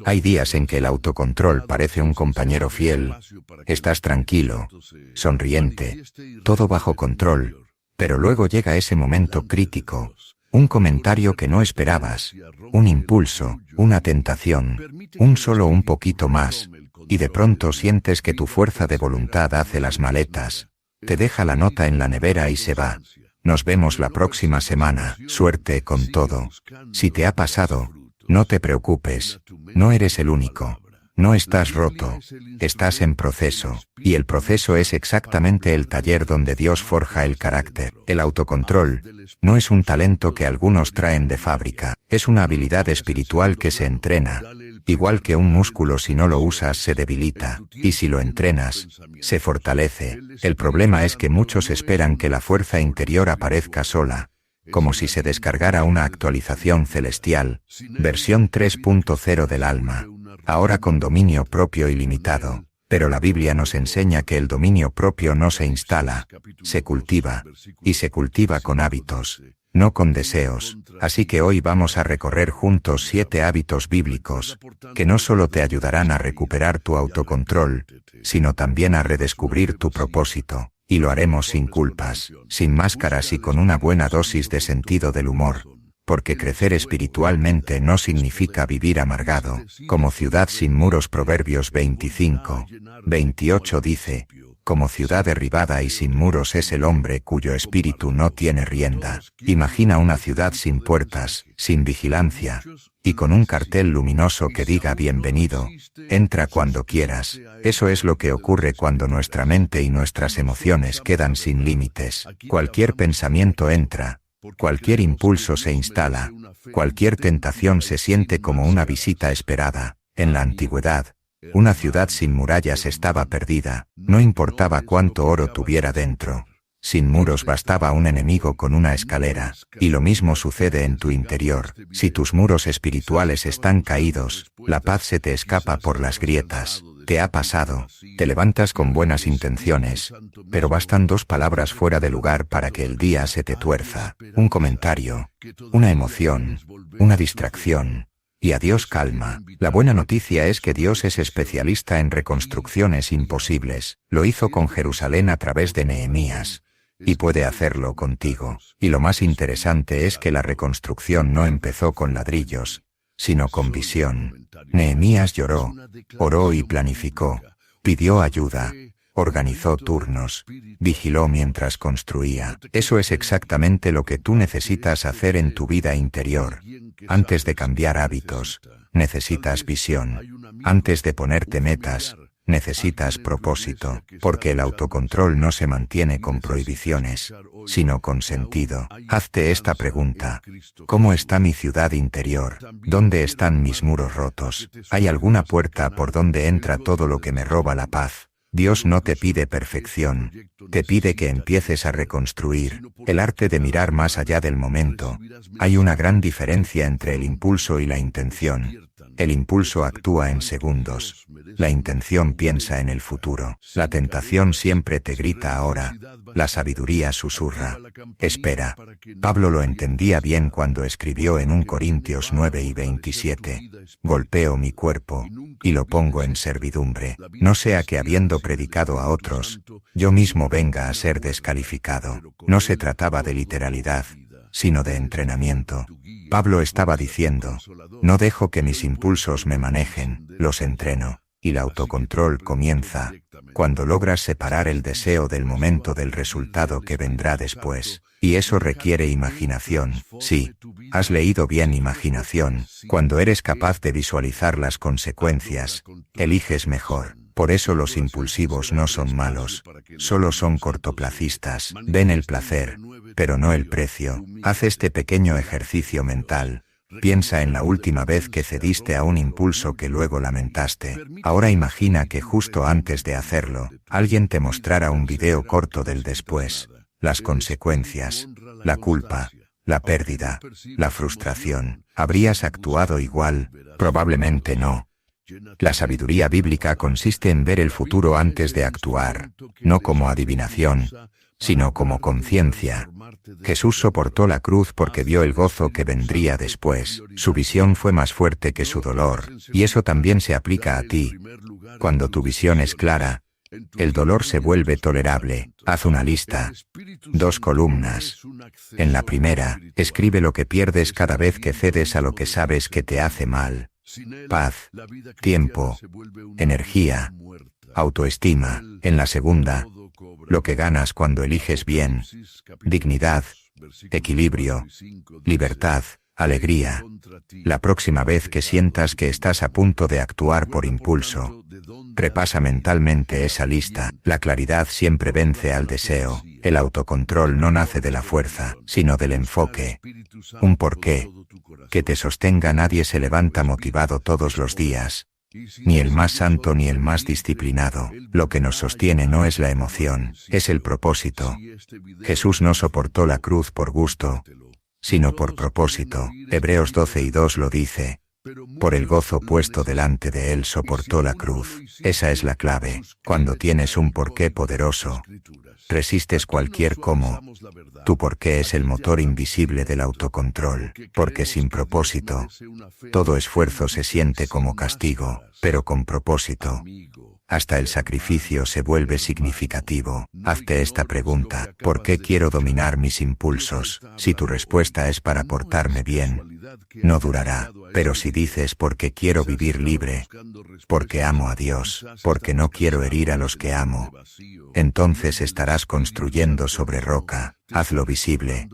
Hay días en que el autocontrol parece un compañero fiel. Estás tranquilo, sonriente, todo bajo control, pero luego llega ese momento crítico, un comentario que no esperabas, un impulso, una tentación, solo un poquito más, y de pronto sientes que tu fuerza de voluntad hace las maletas, te deja la nota en la nevera y se va. Nos vemos la próxima semana, suerte con todo. Si te ha pasado, no te preocupes, no eres el único. No estás roto, estás en proceso, y el proceso es exactamente el taller donde Dios forja el carácter. El autocontrol no es un talento que algunos traen de fábrica, es una habilidad espiritual que se entrena. Igual que un músculo, si no lo usas se debilita, y si lo entrenas, se fortalece. El problema es que muchos esperan que la fuerza interior aparezca sola, como si se descargara una actualización celestial, versión 3.0 del alma, ahora con dominio propio ilimitado. Pero la Biblia nos enseña que el dominio propio no se instala, se cultiva, y se cultiva con hábitos, no con deseos. Así que hoy vamos a recorrer juntos 7 hábitos bíblicos, que no solo te ayudarán a recuperar tu autocontrol, sino también a redescubrir tu propósito, y lo haremos sin culpas, sin máscaras y con una buena dosis de sentido del humor. Porque crecer espiritualmente no significa vivir amargado, como ciudad sin muros. Proverbios 25:28 dice, como ciudad derribada y sin muros es el hombre cuyo espíritu no tiene rienda. Imagina una ciudad sin puertas, sin vigilancia, y con un cartel luminoso que diga bienvenido, entra cuando quieras. Eso es lo que ocurre cuando nuestra mente y nuestras emociones quedan sin límites. Cualquier pensamiento entra. Cualquier impulso se instala, cualquier tentación se siente como una visita esperada. En la antigüedad, una ciudad sin murallas estaba perdida, no importaba cuánto oro tuviera dentro. Sin muros bastaba un enemigo con una escalera, y lo mismo sucede en tu interior. Si tus muros espirituales están caídos, la paz se te escapa por las grietas. Te ha pasado, te levantas con buenas intenciones, pero bastan 2 palabras fuera de lugar para que el día se te tuerza. Un comentario, una emoción, una distracción, y adiós calma. La buena noticia es que Dios es especialista en reconstrucciones imposibles. Lo hizo con Jerusalén a través de Nehemías, y puede hacerlo contigo. Y lo más interesante es que la reconstrucción no empezó con ladrillos, sino con visión. Nehemías lloró, oró y planificó, pidió ayuda, organizó turnos, vigiló mientras construía. Eso es exactamente lo que tú necesitas hacer en tu vida interior. Antes de cambiar hábitos, necesitas visión. Antes de ponerte metas, necesitas propósito, porque el autocontrol no se mantiene con prohibiciones, sino con sentido. Hazte esta pregunta: ¿cómo está mi ciudad interior? ¿Dónde están mis muros rotos? ¿Hay alguna puerta por donde entra todo lo que me roba la paz? Dios no te pide perfección, te pide que empieces a reconstruir, el arte de mirar más allá del momento. Hay una gran diferencia entre el impulso y la intención. El impulso actúa en segundos, la intención piensa en el futuro. La tentación siempre te grita ahora, la sabiduría susurra, espera. Pablo lo entendía bien cuando escribió en 1 Corintios 9:27, golpeo mi cuerpo, y lo pongo en servidumbre, no sea que habiendo predicado a otros, yo mismo venga a ser descalificado. No se trataba de literalidad, sino de entrenamiento. Pablo estaba diciendo, no dejo que mis impulsos me manejen, los entreno. Y el autocontrol comienza cuando logras separar el deseo del momento del resultado que vendrá después. Y eso requiere imaginación. Sí, has leído bien, imaginación. Cuando eres capaz de visualizar las consecuencias, eliges mejor. Por eso los impulsivos no son malos, solo son cortoplacistas. Ven el placer, pero no el precio. Haz este pequeño ejercicio mental. Piensa en la última vez que cediste a un impulso que luego lamentaste. Ahora imagina que justo antes de hacerlo, alguien te mostrara un video corto del después. Las consecuencias, la culpa, la pérdida, la frustración. ¿Habrías actuado igual? Probablemente no. La sabiduría bíblica consiste en ver el futuro antes de actuar, no como adivinación, sino como conciencia. Jesús soportó la cruz porque vio el gozo que vendría después. Su visión fue más fuerte que su dolor, y eso también se aplica a ti. Cuando tu visión es clara, el dolor se vuelve tolerable. Haz una lista. 2 columnas. En la primera, escribe lo que pierdes cada vez que cedes a lo que sabes que te hace mal. Paz, tiempo, energía, autoestima. En la segunda, lo que ganas cuando eliges bien. Dignidad, equilibrio, libertad, alegría. La próxima vez que sientas que estás a punto de actuar por impulso, repasa mentalmente esa lista. La claridad siempre vence al deseo. El autocontrol no nace de la fuerza, sino del enfoque. Un porqué que te sostenga. Nadie se levanta motivado todos los días. Ni el más santo ni el más disciplinado. Lo que nos sostiene no es la emoción, es el propósito. Jesús no soportó la cruz por gusto, sino por propósito. Hebreos 12:2 lo dice. Por el gozo puesto delante de él soportó la cruz. Esa es la clave. Cuando tienes un porqué poderoso, resistes cualquier cómo. Tu porqué es el motor invisible del autocontrol, porque sin propósito, todo esfuerzo se siente como castigo, pero con propósito, hasta el sacrificio se vuelve significativo. Hazte esta pregunta: ¿por qué quiero dominar mis impulsos? Si tu respuesta es para portarme bien, no durará. Pero si dices porque quiero vivir libre, porque amo a Dios, porque no quiero herir a los que amo, entonces estarás construyendo sobre roca. Hazlo visible.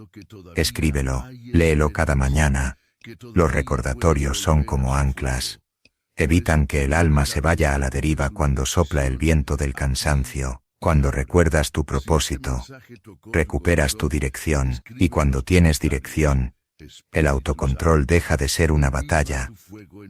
Escríbelo. Léelo cada mañana. Los recordatorios son como anclas. Evitan que el alma se vaya a la deriva cuando sopla el viento del cansancio. Cuando recuerdas tu propósito, recuperas tu dirección, y cuando tienes dirección, el autocontrol deja de ser una batalla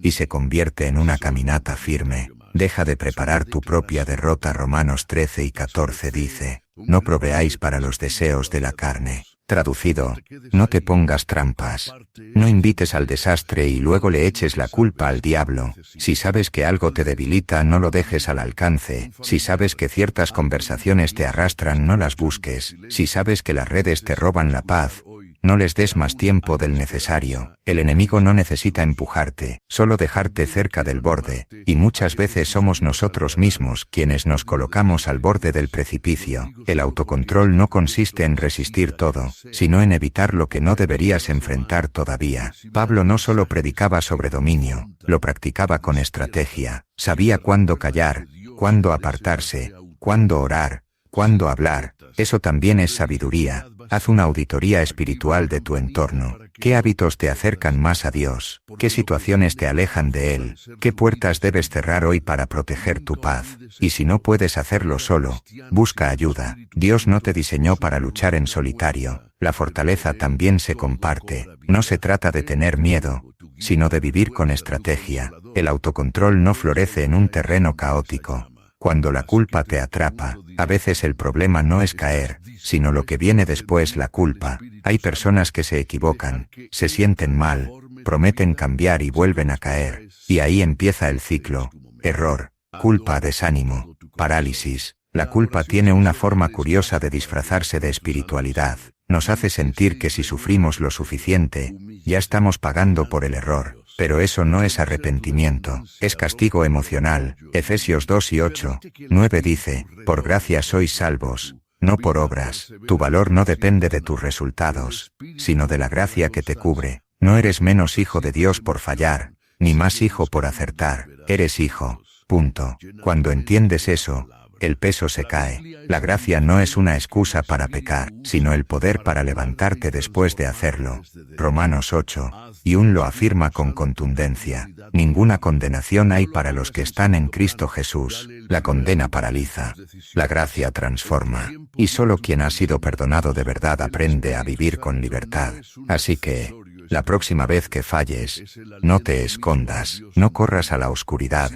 y se convierte en una caminata firme. Deja de preparar tu propia derrota. Romanos 13:14 dice: no proveáis para los deseos de la carne. Traducido: no te pongas trampas. No invites al desastre y luego le eches la culpa al diablo. Si sabes que algo te debilita, no lo dejes al alcance. Si sabes que ciertas conversaciones te arrastran, no las busques. Si sabes que las redes te roban la paz, no les des más tiempo del necesario. El enemigo no necesita empujarte, solo dejarte cerca del borde, y muchas veces somos nosotros mismos quienes nos colocamos al borde del precipicio. El autocontrol no consiste en resistir todo, sino en evitar lo que no deberías enfrentar todavía. Pablo no solo predicaba sobre dominio, lo practicaba con estrategia. Sabía cuándo callar, cuándo apartarse, cuándo orar, cuándo hablar. Eso también es sabiduría. Haz una auditoría espiritual de tu entorno. ¿Qué hábitos te acercan más a Dios? ¿Qué situaciones te alejan de Él? ¿Qué puertas debes cerrar hoy para proteger tu paz? Y si no puedes hacerlo solo, busca ayuda. Dios no te diseñó para luchar en solitario. La fortaleza también se comparte. No se trata de tener miedo, sino de vivir con estrategia. El autocontrol no florece en un terreno caótico. Cuando la culpa te atrapa, a veces el problema no es caer, sino lo que viene después, la culpa. Hay personas que se equivocan, se sienten mal, prometen cambiar y vuelven a caer. Y ahí empieza el ciclo. Error, culpa, desánimo, parálisis. La culpa tiene una forma curiosa de disfrazarse de espiritualidad. Nos hace sentir que si sufrimos lo suficiente, ya estamos pagando por el error. Pero eso no es arrepentimiento, es castigo emocional. Efesios 2:8-9 dice: por gracia sois salvos, no por obras. Tu valor no depende de tus resultados, sino de la gracia que te cubre. No eres menos hijo de Dios por fallar, ni más hijo por acertar. Eres hijo. Punto. Cuando entiendes eso, el peso se cae. La gracia no es una excusa para pecar, sino el poder para levantarte después de hacerlo. Romanos 8:1 lo afirma con contundencia. Ninguna condenación hay para los que están en Cristo Jesús. La condena paraliza. La gracia transforma. Y solo quien ha sido perdonado de verdad aprende a vivir con libertad. Así que, la próxima vez que falles, no te escondas, no corras a la oscuridad,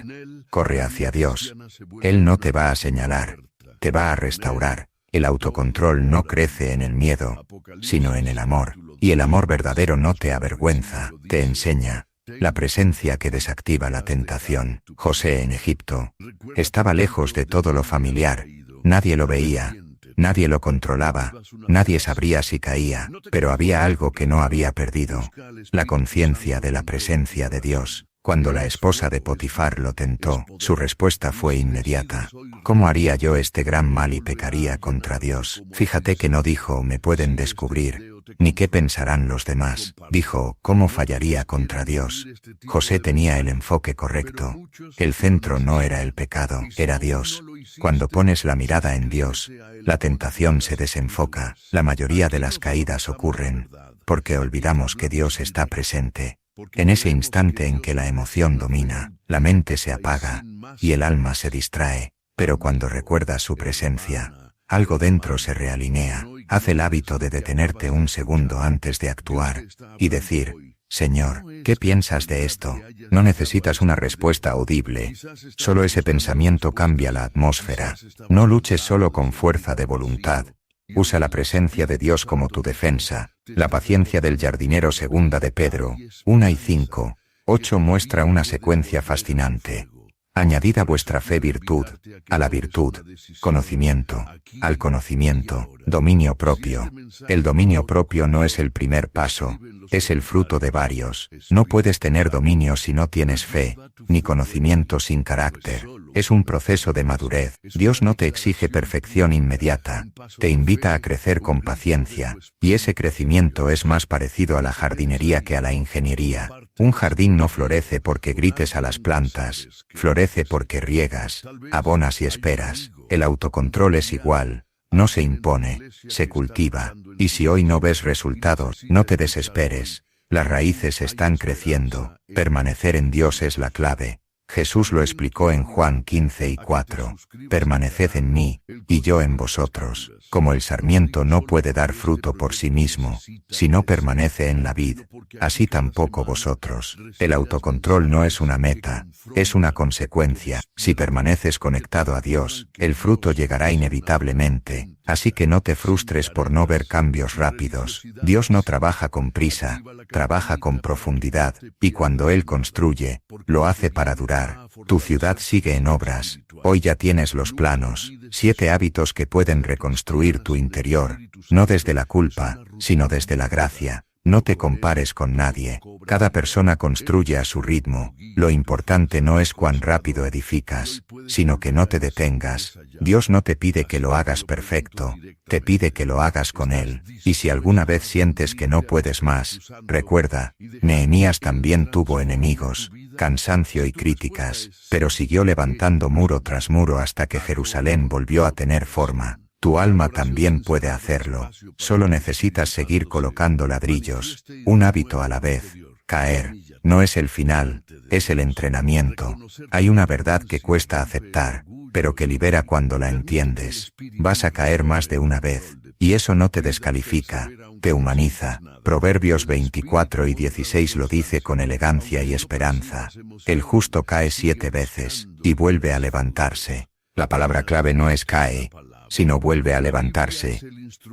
corre hacia Dios. Él no te va a señalar, te va a restaurar. El autocontrol no crece en el miedo, sino en el amor. Y el amor verdadero no te avergüenza, te enseña. la presencia que desactiva la tentación. José en Egipto estaba lejos de todo lo familiar, nadie lo veía, nadie lo controlaba, nadie sabría si caía, pero había algo que no había perdido, la conciencia de la presencia de Dios. Cuando la esposa de Potifar lo tentó, su respuesta fue inmediata. ¿Cómo haría yo este gran mal y pecaría contra Dios? Fíjate que no dijo, me pueden descubrir, ni qué pensarán los demás. Dijo, ¿cómo fallaría contra Dios? José tenía el enfoque correcto. El centro no era el pecado, era Dios. Cuando pones la mirada en Dios, la tentación se desenfoca. La mayoría de las caídas ocurren porque olvidamos que Dios está presente. En ese instante en que la emoción domina, la mente se apaga y el alma se distrae, pero cuando recuerdas su presencia, algo dentro se realinea. Haz el hábito de detenerte un segundo antes de actuar y decir, Señor, ¿qué piensas de esto? No necesitas una respuesta audible, solo ese pensamiento cambia la atmósfera. No luches solo con fuerza de voluntad. Usa la presencia de Dios como tu defensa. La paciencia del jardinero, segunda de Pedro, 1:5-8 muestra una secuencia fascinante. Añadid a vuestra fe virtud, a la virtud, conocimiento, al conocimiento, dominio propio. El dominio propio no es el primer paso, es el fruto de varios. No puedes tener dominio si no tienes fe, ni conocimiento sin carácter. Es un proceso de madurez. Dios no te exige perfección inmediata, te invita a crecer con paciencia, y ese crecimiento es más parecido a la jardinería que a la ingeniería. Un jardín no florece porque grites a las plantas, florece porque riegas, abonas y esperas. El autocontrol es igual, no se impone, se cultiva, y si hoy no ves resultados, no te desesperes. Las raíces están creciendo, permanecer en Dios es la clave. Jesús lo explicó en Juan 15:4, permaneced en mí, y yo en vosotros. Como el sarmiento no puede dar fruto por sí mismo, si no permanece en la vid, así tampoco vosotros. El autocontrol no es una meta, es una consecuencia. Si permaneces conectado a Dios, el fruto llegará inevitablemente, así que no te frustres por no ver cambios rápidos. Dios no trabaja con prisa, trabaja con profundidad, y cuando Él construye, lo hace para durar. Tu ciudad sigue en obras, hoy ya tienes los planos, 7 hábitos que pueden reconstruir tu interior, no desde la culpa, sino desde la gracia. No te compares con nadie, cada persona construye a su ritmo, lo importante no es cuán rápido edificas, sino que no te detengas. Dios no te pide que lo hagas perfecto, te pide que lo hagas con Él, y si alguna vez sientes que no puedes más, recuerda, Nehemías también tuvo enemigos, cansancio y críticas, pero siguió levantando muro tras muro hasta que Jerusalén volvió a tener forma. Tu alma también puede hacerlo, solo necesitas seguir colocando ladrillos, un hábito a la vez. Caer no es el final, es el entrenamiento. Hay una verdad que cuesta aceptar, pero que libera cuando la entiendes. Vas a caer más de una vez, y eso no te descalifica, te humaniza. Proverbios 24:16 lo dice con elegancia y esperanza. El justo cae 7 veces, y vuelve a levantarse. La palabra clave no es cae, sino vuelve a levantarse.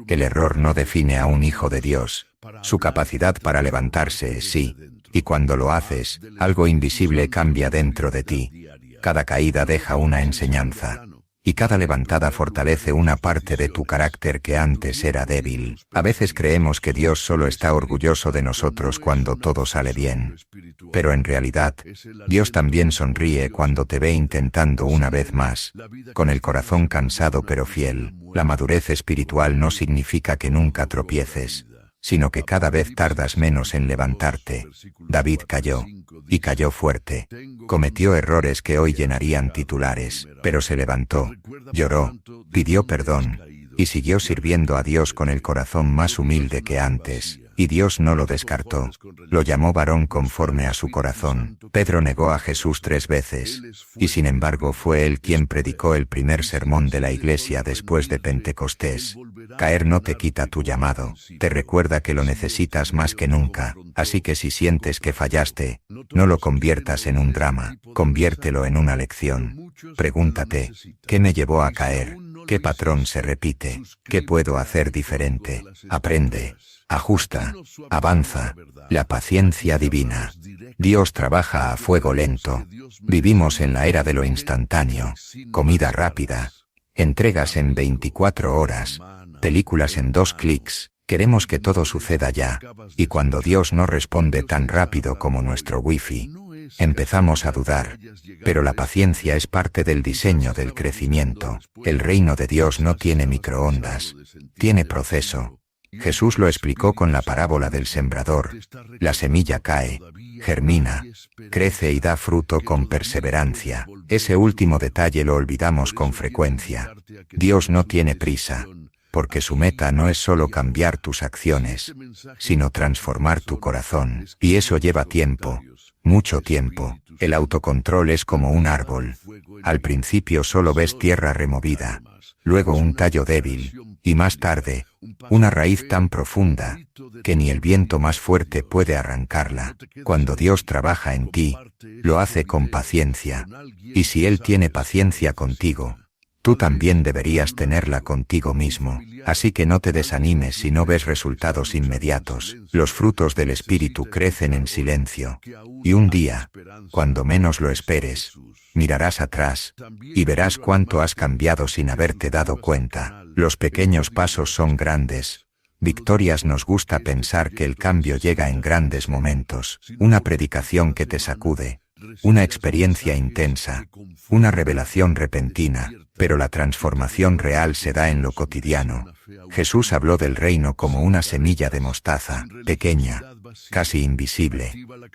El error no define a un hijo de Dios. Su capacidad para levantarse es sí, y cuando lo haces, algo invisible cambia dentro de ti. Cada caída deja una enseñanza, y cada levantada fortalece una parte de tu carácter que antes era débil. A veces creemos que Dios solo está orgulloso de nosotros cuando todo sale bien, pero en realidad, Dios también sonríe cuando te ve intentando una vez más, con el corazón cansado pero fiel. La madurez espiritual no significa que nunca tropieces, sino que cada vez tardas menos en levantarte. David cayó, y cayó fuerte. Cometió errores que hoy llenarían titulares, pero se levantó, lloró, pidió perdón, y siguió sirviendo a Dios con el corazón más humilde que antes. Y Dios no lo descartó, lo llamó varón conforme a su corazón. Pedro negó a Jesús 3 veces, y sin embargo fue él quien predicó el primer sermón de la iglesia después de Pentecostés. Caer no te quita tu llamado, te recuerda que lo necesitas más que nunca, así que si sientes que fallaste, no lo conviertas en un drama, conviértelo en una lección. Pregúntate, ¿qué me llevó a caer? ¿Qué patrón se repite? ¿Qué puedo hacer diferente? Aprende, ajusta, avanza. La paciencia divina. Dios trabaja a fuego lento. Vivimos en la era de lo instantáneo. Comida rápida. Entregas en 24 horas. Películas en 2 clics. Queremos que todo suceda ya. Y cuando Dios no responde tan rápido como nuestro wifi, empezamos a dudar. Pero la paciencia es parte del diseño del crecimiento. El reino de Dios no tiene microondas. Tiene proceso. Jesús lo explicó con la parábola del sembrador. La semilla cae, germina, crece y da fruto con perseverancia. Ese último detalle lo olvidamos con frecuencia. Dios no tiene prisa, porque su meta no es solo cambiar tus acciones, sino transformar tu corazón. Y eso lleva tiempo, mucho tiempo. El autocontrol es como un árbol. Al principio solo ves tierra removida, luego un tallo débil, y más tarde, una raíz tan profunda, que ni el viento más fuerte puede arrancarla. Cuando Dios trabaja en ti, lo hace con paciencia. Y si Él tiene paciencia contigo, tú también deberías tenerla contigo mismo. Así que no te desanimes si no ves resultados inmediatos. Los frutos del Espíritu crecen en silencio. Y un día, cuando menos lo esperes, mirarás atrás y verás cuánto has cambiado sin haberte dado cuenta. Los pequeños pasos son grandes. Victorias. Nos gusta pensar que el cambio llega en grandes momentos. Una predicación que te sacude, una experiencia intensa, una revelación repentina. Pero la transformación real se da en lo cotidiano. Jesús habló del reino como una semilla de mostaza, pequeña, casi invisible,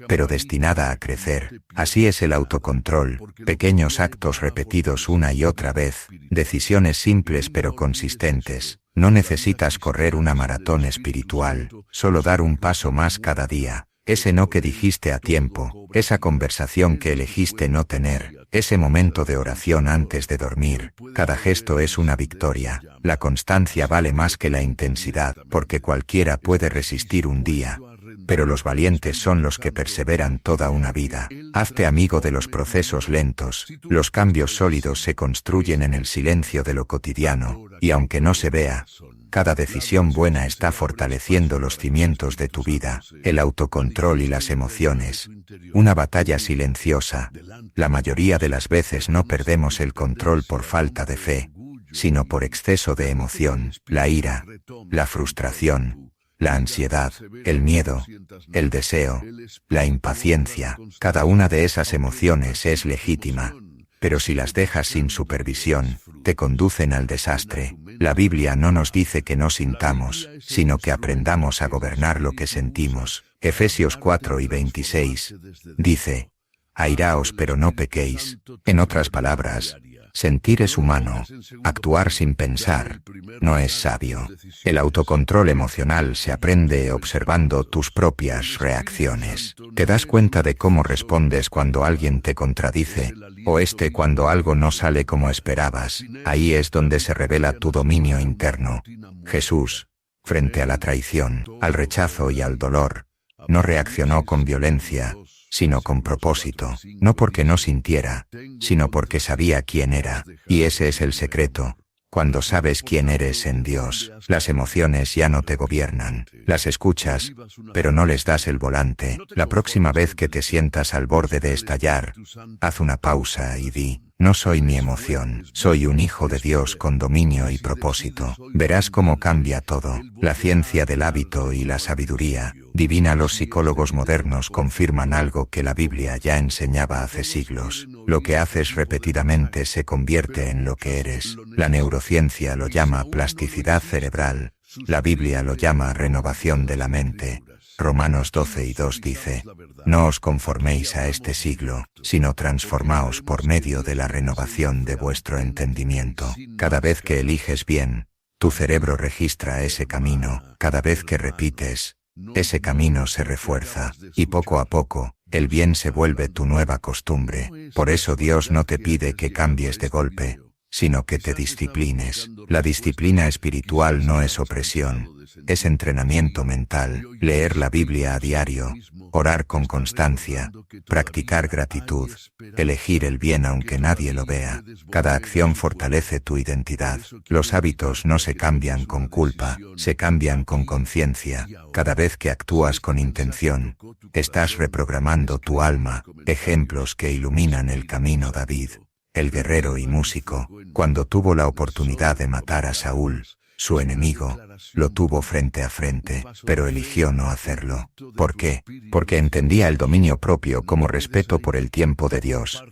pero destinada a crecer. Así es el autocontrol, pequeños actos repetidos una y otra vez, decisiones simples pero consistentes. No necesitas correr una maratón espiritual, solo dar un paso más cada día. Ese no que dijiste a tiempo, esa conversación que elegiste no tener, ese momento de oración antes de dormir, cada gesto es una victoria. La constancia vale más que la intensidad, porque cualquiera puede resistir un día, pero los valientes son los que perseveran toda una vida. Hazte amigo de los procesos lentos. Los cambios sólidos se construyen en el silencio de lo cotidiano, y aunque no se vea, cada decisión buena está fortaleciendo los cimientos de tu vida. El autocontrol y las emociones. Una batalla silenciosa. La mayoría de las veces no perdemos el control por falta de fe, sino por exceso de emoción. La ira, la frustración, la ansiedad, el miedo, el deseo, la impaciencia. Cada una de esas emociones es legítima, pero si las dejas sin supervisión, te conducen al desastre. La Biblia no nos dice que no sintamos, sino que aprendamos a gobernar lo que sentimos. Efesios 4:26 dice: airaos pero no pequéis. En otras palabras, sentir es humano, actuar sin pensar no es sabio. El autocontrol emocional se aprende observando tus propias reacciones. Te das cuenta de cómo respondes cuando alguien te contradice, o cuando algo no sale como esperabas. Ahí es donde se revela tu dominio interno. Jesús, frente a la traición, al rechazo y al dolor, no reaccionó con violencia, sino con propósito, no porque no sintiera, sino porque sabía quién era. Y ese es el secreto. Cuando sabes quién eres en Dios, las emociones ya no te gobiernan. Las escuchas, pero no les das el volante. La próxima vez que te sientas al borde de estallar, haz una pausa y di: no soy mi emoción, soy un hijo de Dios con dominio y propósito. Verás cómo cambia todo. La ciencia del hábito y la sabiduría divina. Los psicólogos modernos confirman algo que la Biblia ya enseñaba hace siglos. Lo que haces repetidamente se convierte en lo que eres. La neurociencia lo llama plasticidad cerebral. La Biblia lo llama renovación de la mente. Romanos 12:2 dice: no os conforméis a este siglo, sino transformaos por medio de la renovación de vuestro entendimiento. Cada vez que eliges bien, tu cerebro registra ese camino. Cada vez que repites, ese camino se refuerza, y poco a poco, el bien se vuelve tu nueva costumbre. Por eso Dios no te pide que cambies de golpe, sino que te disciplines. La disciplina espiritual no es opresión, es entrenamiento mental, leer la Biblia a diario, orar con constancia, practicar gratitud, elegir el bien aunque nadie lo vea. Cada acción fortalece tu identidad. Los hábitos no se cambian con culpa, se cambian con conciencia. Cada vez que actúas con intención, estás reprogramando tu alma. Ejemplos que iluminan el camino. David, el guerrero y músico, cuando tuvo la oportunidad de matar a Saúl, su enemigo, lo tuvo frente a frente, pero eligió no hacerlo. ¿Por qué? Porque entendía el dominio propio como respeto por el tiempo de Dios.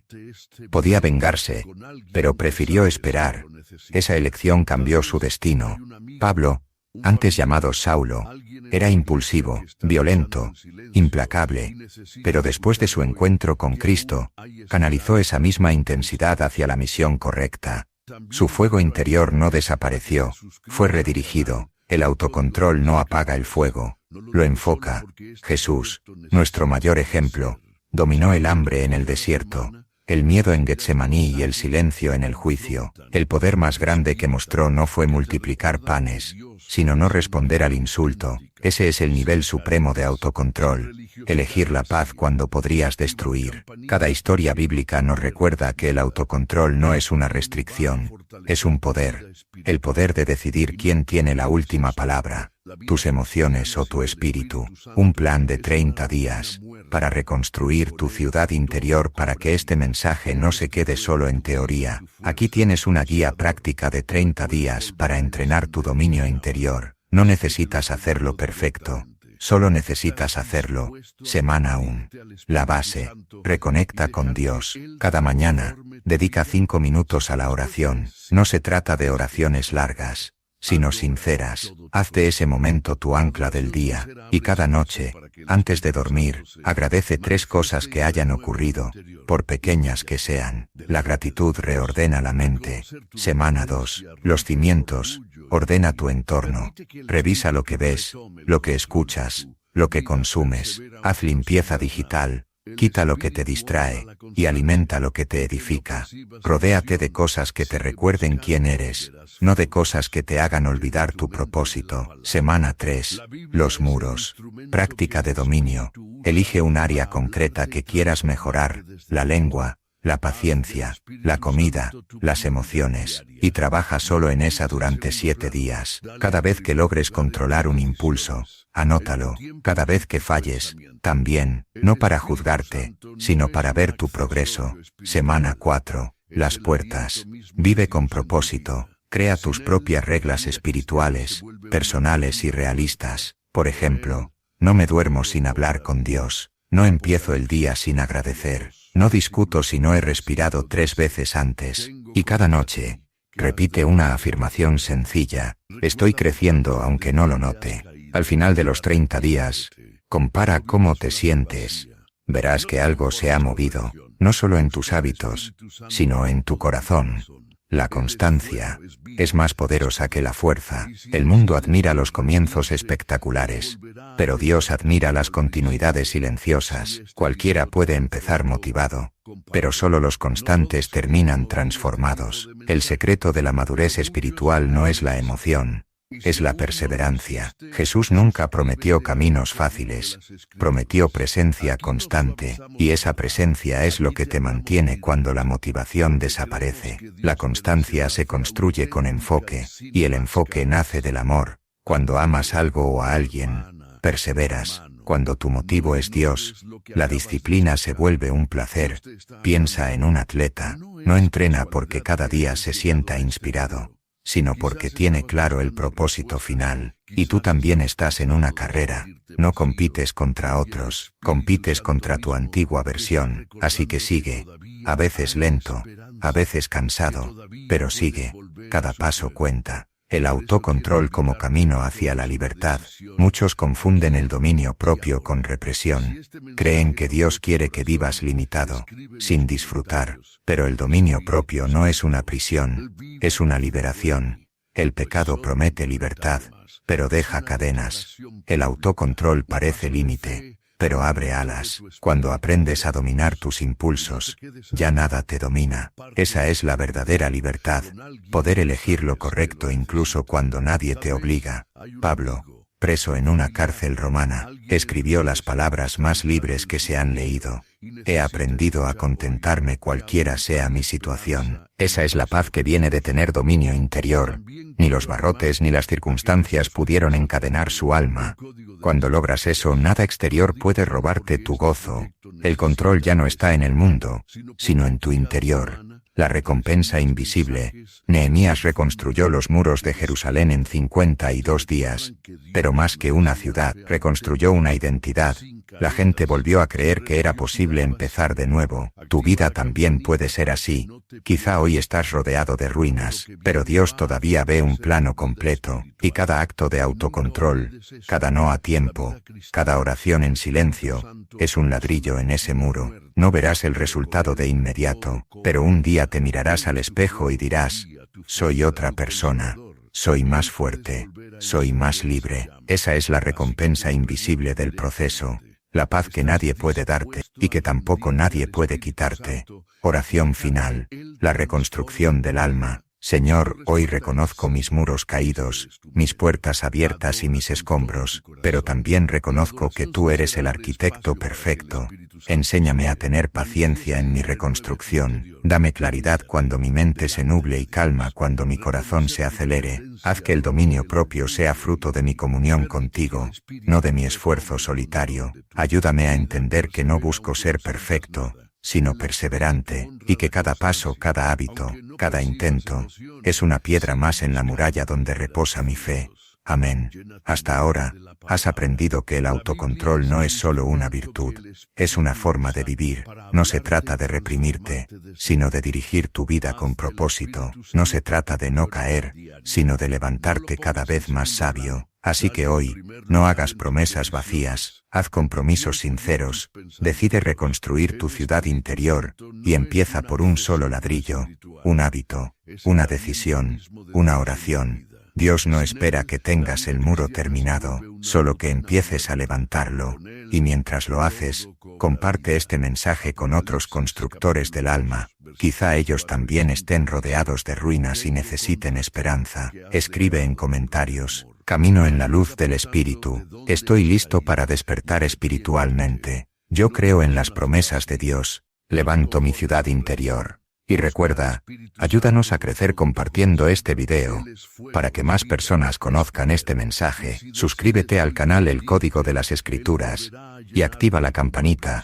Podía vengarse, pero prefirió esperar. Esa elección cambió su destino. Pablo, antes llamado Saulo, era impulsivo, violento, implacable, pero después de su encuentro con Cristo, canalizó esa misma intensidad hacia la misión correcta. Su fuego interior no desapareció, fue redirigido. El autocontrol no apaga el fuego, lo enfoca. Jesús, nuestro mayor ejemplo, dominó el hambre en el desierto, el miedo en Getsemaní y el silencio en el juicio. El poder más grande que mostró no fue multiplicar panes, sino no responder al insulto. Ese es el nivel supremo de autocontrol. Elegir la paz cuando podrías destruir. Cada historia bíblica nos recuerda que el autocontrol no es una restricción, es un poder. El poder de decidir quién tiene la última palabra, tus emociones o tu espíritu. Un plan de 30 días, para reconstruir tu ciudad interior para que este mensaje no se quede solo en teoría. Aquí tienes una guía práctica de 30 días para entrenar tu dominio interior. No necesitas hacerlo perfecto, solo necesitas hacerlo. Semana 1. La base. Reconecta con Dios. Cada mañana, dedica 5 minutos a la oración. No se trata de oraciones largas, sino sinceras. Haz de ese momento tu ancla del día, y cada noche, antes de dormir, agradece 3 cosas que hayan ocurrido, por pequeñas que sean. La gratitud reordena la mente. Semana 2. Los cimientos. Ordena tu entorno. Revisa lo que ves, lo que escuchas, lo que consumes. Haz limpieza digital. Quita lo que te distrae, y alimenta lo que te edifica. Rodéate de cosas que te recuerden quién eres, no de cosas que te hagan olvidar tu propósito. Semana 3. Los muros. Práctica de dominio. Elige un área concreta que quieras mejorar, la lengua, la paciencia, la comida, las emociones, y trabaja solo en esa durante 7 días. Cada vez que logres controlar un impulso, anótalo. Cada vez que falles, también, no para juzgarte, sino para ver tu progreso. Semana 4. Las puertas. Vive con propósito. Crea tus propias reglas espirituales, personales y realistas. Por ejemplo, no me duermo sin hablar con Dios. No empiezo el día sin agradecer. No discuto si no he respirado 3 veces antes. Y cada noche, repite una afirmación sencilla. Estoy creciendo aunque no lo note. Al final de los 30 días, compara cómo te sientes. Verás que algo se ha movido, no solo en tus hábitos, sino en tu corazón. La constancia es más poderosa que la fuerza. El mundo admira los comienzos espectaculares, pero Dios admira las continuidades silenciosas. Cualquiera puede empezar motivado, pero solo los constantes terminan transformados. El secreto de la madurez espiritual no es la emoción, es la perseverancia. Jesús nunca prometió caminos fáciles, prometió presencia constante, y esa presencia es lo que te mantiene cuando la motivación desaparece. La constancia se construye con enfoque, y el enfoque nace del amor. Cuando amas algo o a alguien, perseveras. Cuando tu motivo es Dios, la disciplina se vuelve un placer. Piensa en un atleta, no entrena porque cada día se sienta inspirado, sino porque tiene claro el propósito final. Y tú también estás en una carrera. No compites contra otros, compites contra tu antigua versión. Así que sigue, a veces lento, a veces cansado, pero sigue. Cada paso cuenta. El autocontrol como camino hacia la libertad. Muchos confunden el dominio propio con represión. Creen que Dios quiere que vivas limitado, sin disfrutar, pero el dominio propio no es una prisión, es una liberación. El pecado promete libertad, pero deja cadenas. El autocontrol parece límite, pero abre alas. Cuando aprendes a dominar tus impulsos, ya nada te domina. Esa es la verdadera libertad, poder elegir lo correcto incluso cuando nadie te obliga. Pablo, preso en una cárcel romana, escribió las palabras más libres que se han leído. He aprendido a contentarme cualquiera sea mi situación. Esa es la paz que viene de tener dominio interior. Ni los barrotes ni las circunstancias pudieron encadenar su alma. Cuando logras eso, nada exterior puede robarte tu gozo. El control ya no está en el mundo, sino en tu interior. La recompensa invisible. Nehemías reconstruyó los muros de Jerusalén en 52 días. Pero más que una ciudad, reconstruyó una identidad. La gente volvió a creer que era posible empezar de nuevo. Tu vida también puede ser así. Quizá hoy estás rodeado de ruinas, pero Dios todavía ve un plano completo, y cada acto de autocontrol, cada no a tiempo, cada oración en silencio, es un ladrillo en ese muro. No verás el resultado de inmediato, pero un día te mirarás al espejo y dirás, soy otra persona, soy más fuerte, soy más libre. Esa es la recompensa invisible del proceso. La paz que nadie puede darte, y que tampoco nadie puede quitarte. Oración final. La reconstrucción del alma. Señor, hoy reconozco mis muros caídos, mis puertas abiertas y mis escombros, pero también reconozco que tú eres el arquitecto perfecto. Enséñame a tener paciencia en mi reconstrucción. Dame claridad cuando mi mente se nuble y calma cuando mi corazón se acelere. Haz que el dominio propio sea fruto de mi comunión contigo, no de mi esfuerzo solitario. Ayúdame a entender que no busco ser perfecto, sino perseverante, y que cada paso, cada hábito, cada intento, es una piedra más en la muralla donde reposa mi fe. Amén. Hasta ahora, has aprendido que el autocontrol no es solo una virtud, es una forma de vivir. No se trata de reprimirte, sino de dirigir tu vida con propósito. No se trata de no caer, sino de levantarte cada vez más sabio. Así que hoy, no hagas promesas vacías, haz compromisos sinceros, decide reconstruir tu ciudad interior, y empieza por un solo ladrillo, un hábito, una decisión, una oración. Dios no espera que tengas el muro terminado, solo que empieces a levantarlo, y mientras lo haces, comparte este mensaje con otros constructores del alma. Quizá ellos también estén rodeados de ruinas y necesiten esperanza. Escribe en comentarios: camino en la luz del Espíritu, estoy listo para despertar espiritualmente. Yo creo en las promesas de Dios, levanto mi ciudad interior. Y recuerda, ayúdanos a crecer compartiendo este video. Para que más personas conozcan este mensaje, suscríbete al canal El Código de las Escrituras y activa la campanita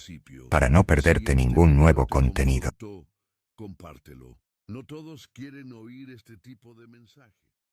para no perderte ningún nuevo contenido. Compártelo. No todos quieren oír este tipo de mensaje.